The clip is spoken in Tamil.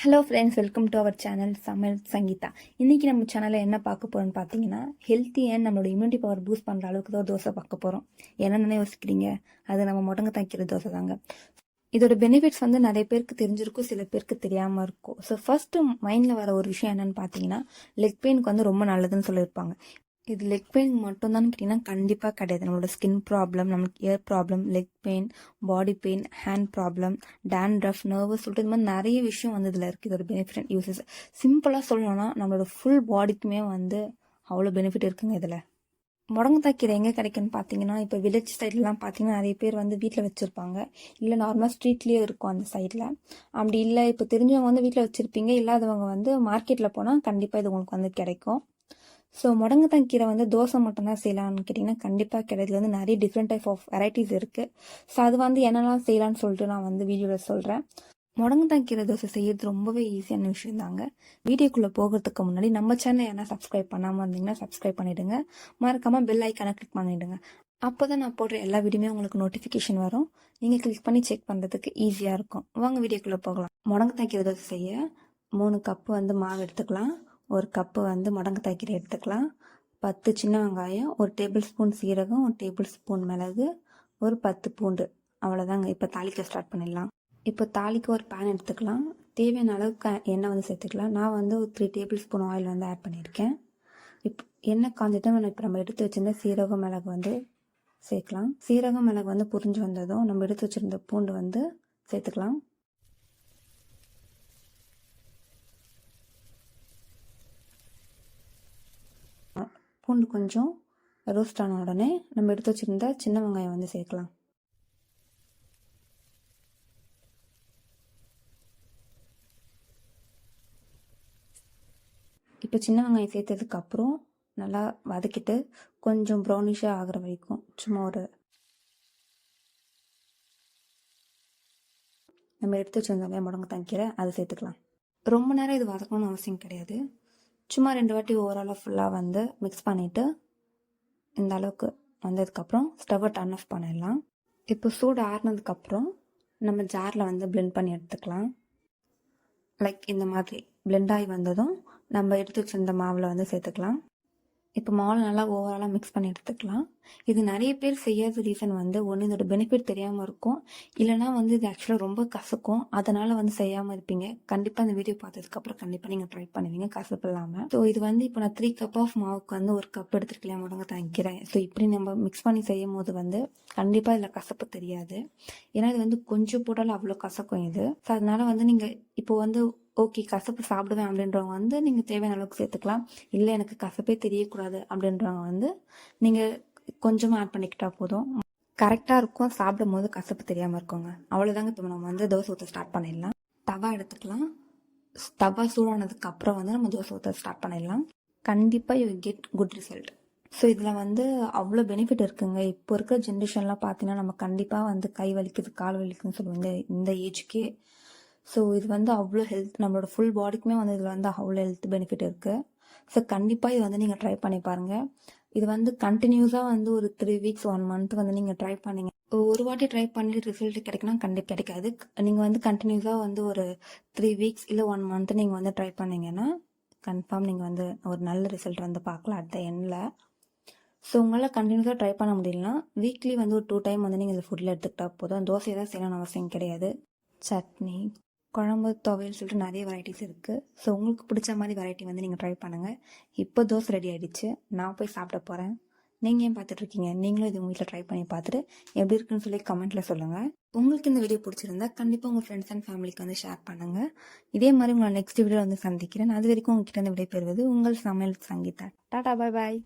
Hello friends, welcome to our channel Samayal Sangeetha. இன்றைக்கி நம்ம சேனலில் என்ன பார்க்க போகிறோன்னு பார்த்தீங்கன்னா, ஹெல்த்தி அண்ட் நம்மளோட இம்யூனிட்டி பவர் பூஸ்ட் பண்ணுற அளவுக்கு தான் தோசை பார்க்க போகிறோம். என்னென்ன யோசிக்கிறீங்க? அது நம்ம முடங்க தைக்கிற தோசை தாங்க. இதோட பெனிஃபிட்ஸ் நிறைய பேருக்கு தெரிஞ்சிருக்கும், சில பேருக்கு தெரியாமல் இருக்கும். ஸோ ஃபஸ்ட்டு மைண்டில் வர ஒரு விஷயம் என்னென்னு பார்த்தீங்கன்னா, லெக் பெயினுக்கு ரொம்ப நல்லதுன்னு சொல்லியிருப்பாங்க. இது லெக் பெயின் மட்டும்தான் கேட்டிங்கன்னா கண்டிப்பாக கிடையாது. நம்மளோட ஸ்கின் ப்ராப்ளம், நமக்கு year problem, leg pain, body pain, hand problem, dandruff, nervous சொல்லிட்டு இந்த மாதிரி நிறைய விஷயம் இதில் இருக்குது. இதோட பெனிஃபிட் அண்ட் யூசஸ் சிம்பிளாக சொல்லணும்னா நம்மளோட ஃபுல் பாடிக்குமே அவ்வளோ பெனிஃபிட் இருக்குங்க. இதில் முடங்கத்தாய் கீரை எங்கே கிடைக்குன்னு பார்த்தீங்கன்னா, இப்போ வில்லேஜ் சைட்லலாம் பார்த்தீங்கன்னா நிறைய பேர் வீட்டில் வச்சுருப்பாங்க. இல்லை நார்மலாக ஸ்ட்ரீட்லேயே இருக்கும் அந்த சைடில். அப்படி இல்லை இப்போ தெரிஞ்சவங்க வீட்டில் வச்சுருப்பீங்க, இல்லாதவங்க மார்க்கெட்டில் போனால் கண்டிப்பாக இது உங்களுக்கு கிடைக்கும். ஸோ முடங்கத்தாய் கீரை தோசை மட்டும்தான் செய்யலாம்னு கேட்டிங்கன்னா கண்டிப்பாக கிடையாது. இது நிறைய டிஃப்ரெண்ட் டைப் ஆஃப் வெரைட்டிஸ் இருக்குது. ஸோ அது என்னெல்லாம் செய்யலான்னு சொல்லிட்டு நான் வீடியோவில் சொல்கிறேன். முடங்கத்தாய் கீரை தோசை செய்யறது ரொம்பவே ஈஸியான விஷயம் தாங்க. வீடியோக்குள்ளே போகிறதுக்கு முன்னாடி நம்ம சேனல் என்ன சப்ஸ்கிரைப் பண்ணாமல் இருந்தீங்கன்னா சப்ஸ்கிரைப் பண்ணிவிடுங்க. மறக்காமல் பெல் ஐக்கானை கிளிக் பண்ணிவிடுங்க. அப்போ தான் நான் போடுற எல்லா வீடியோமே உங்களுக்கு நோட்டிஃபிகேஷன் வரும். நீங்கள் கிளிக் பண்ணி செக் பண்ணுறதுக்கு ஈஸியாக இருக்கும். வாங்க வீடியோக்குள்ளே போகலாம். முடங்கத்தாய் கீரை தோசை செய்ய 3 கப்பு மாவு எடுத்துக்கலாம். 1 கப்பு முடங்கத்தாய் கீரை எடுத்துக்கலாம். 10 சின்ன வெங்காயம், 1 டேபிள் ஸ்பூன் சீரகம், 1 டேபிள் ஸ்பூன் மிளகு, ஒரு 10 பூண்டு. அவ்வளோதாங்க. இப்போ தாளிக்க ஸ்டார்ட் பண்ணிடலாம். இப்போ தாளிக்க ஒரு பேன் எடுத்துக்கலாம். தேவையான அளவுக்கு எண்ணெய் சேர்த்துக்கலாம். நான் ஒரு 3 டேபிள் ஸ்பூன் ஆயில் ஆட் பண்ணியிருக்கேன். இப்போ எண்ணெய் காஞ்சிட்டு இப்போ நம்ம எடுத்து வச்சிருந்த சீரகம் மிளகு சேர்க்கலாம். சீரகம் மிளகு புரிஞ்சு வந்ததும் நம்ம எடுத்து வச்சிருந்த பூண்டு சேர்த்துக்கலாம். பூண்டு கொஞ்சம் ரோஸ்ட் ஆன உடனே நம்ம எடுத்து வச்சுருந்த சின்ன வெங்காயம் சேர்க்கலாம். இப்போ சின்ன வெங்காயம் சேர்த்ததுக்கப்புறம் நல்லா வதக்கிட்டு கொஞ்சம் ப்ரௌனிஷாக ஆகிற வரைக்கும் சும்மா நம்ம எடுத்து வச்சுருந்தோம் முடங்கத்தாய் கீரை அதை சேர்த்துக்கலாம். ரொம்ப நேரம் இது வதக்கணும்னு அவசியம் கிடையாது. சும்மா 2 வாட்டி ஓவராலாக ஃபுல்லாக மிக்ஸ் பண்ணிவிட்டு இந்த அளவுக்கு வந்ததுக்கப்புறம் ஸ்டவ்வை டர்ன் ஆஃப் பண்ணிடலாம். இப்போ சூடு ஆறுனதுக்கப்புறம் நம்ம ஜாரில் பிளெண்ட் பண்ணி எடுத்துக்கலாம். லைக் இந்த மாதிரி பிளெண்ட் ஆகி வந்ததும் நம்ம எடுத்து வச்சிருந்த மாவில் சேர்த்துக்கலாம். இப்போ மாவில் நல்லா ஓவராலாக மிக்ஸ் பண்ணி எடுத்துக்கலாம். இது நிறைய பேர் செய்யாத ரீசன் ஒன்று இதோட பெனிஃபிட் தெரியாமல் இருக்கும், இல்லைனா இது ஆக்சுவலாக ரொம்ப கசக்கும், அதனால் செய்யாமல் இருப்பீங்க. கண்டிப்பாக இந்த வீடியோ பார்த்ததுக்கப்புறம் கண்டிப்பாக நீங்கள் ட்ரை பண்ணுவீங்க கசப்பு இல்லாமல். ஸோ இது இப்போ நான் 3 கப் ஆஃப் மாவுக்கு 1 கப் எடுத்துருக்கலாம் முடங்கத்தாய் கீரை. ஸோ இப்படி நம்ம மிக்ஸ் பண்ணி செய்யும் போது கண்டிப்பாக இதில் கசப்பு தெரியாது. ஏன்னா இது கொஞ்சம் போட்டாலும் அவ்வளோ கசக்கும் இது. ஸோ அதனால நீங்கள் இப்போ ஓகே கசப்பு சாப்பிடுவேன் அப்படின்றவங்க நீங்கள் தேவையான அளவுக்கு சேர்த்துக்கலாம். இல்லை எனக்கு கசப்பே தெரியக்கூடாது அப்படின்றவங்க நீங்கள் கொஞ்சமாக ஆட் பண்ணிக்கிட்டா போதும். கரெக்டாக இருக்கும், சாப்பிடும் போது கசப்பு தெரியாமல் இருக்குங்க. அவ்வளோதாங்க. இப்போ நம்ம தோசை ஊற்ற ஸ்டார்ட் பண்ணிடலாம். தவா எடுத்துக்கலாம். தவா சூடானதுக்கு அப்புறம் நம்ம தோசை ஊற்ற ஸ்டார்ட் பண்ணிடலாம். கண்டிப்பாக you get good result. So இதில் அவ்வளோ பெனிஃபிட் இருக்குங்க. இப்போ இருக்கிற ஜென்ரேஷன்லாம் பார்த்தீங்கன்னா நம்ம கண்டிப்பாக கை வலிக்குது கால் வலிக்குதுன்னு சொல்லுவோம் இந்த ஏஜுக்கே. ஸோ இது அவ்வளோ ஹெல்த், நம்மளோட ஃபுல் பாடிக்குமே இதில் அவ்வளோ ஹெல்த் பெனிஃபிட் இருக்குது. ஸோ கண்டிப்பாக இது நீங்கள் ட்ரை பண்ணி பாருங்கள். இது கண்டினியூஸாக ஒரு 3 வீக்ஸ் 1 மந்த் நீங்கள் ட்ரை பண்ணிங்க. ஒரு வாட்டி ட்ரை பண்ணிட்டு ரிசல்ட் கிடைக்கணும் கண்டிப்பாக கிடைக்காது. நீங்கள் கண்டினியூஸாக ஒரு 3 வீக்ஸ் இல்லை 1 மந்த் நீங்கள் ட்ரை பண்ணிங்கன்னா கன்ஃபார்ம் நீங்கள் ஒரு நல்ல ரிசல்ட் பார்க்கலாம் அட் த எண்டில். ஸோ உங்களால் கண்டினியூஸாக ட்ரை பண்ண முடியலன்னா வீக்லி ஒரு 2 டைம் நீங்கள் இந்த ஃபுட்டில் எடுத்துக்கிட்டா போதும். தோசை தான் செய்யணும்னு அவசியம் கிடையாது. சட்னி, குழம்பு, துவையல் சொல்லிட்டு நிறைய வெரைட்டிஸ் இருக்குது. ஸோ உங்களுக்கு பிடிச்ச மாதிரி வெரைட்டி நீங்கள் ட்ரை பண்ணுங்கள். இப்போ தோசை ரெடி ஆகிடுச்சு, நான் போய் சாப்பிட போகிறேன். நீங்கள் ஏன் பார்த்துட்ருக்கீங்க? நீங்களும் இது உங்கள் வீட்டில் ட்ரை பண்ணி பார்த்துட்டு எப்படி இருக்குன்னு சொல்லி கமெண்ட்டில் சொல்லுங்கள். உங்களுக்கு இந்த வீடியோ பிடிச்சிருந்தா கண்டிப்பாக உங்கள் ஃப்ரெண்ட்ஸ் அண்ட் ஃபேமிலிக்கு ஷேர் பண்ணுங்கள். இதே மாதிரி உங்களை நெக்ஸ்ட் வீடியோ சந்திக்கிறேன். அது வரைக்கும் உங்ககிட்ட விடைபெறுவது உங்கள் சமையல் சங்கீதா. டாடா, பாய் பாய்.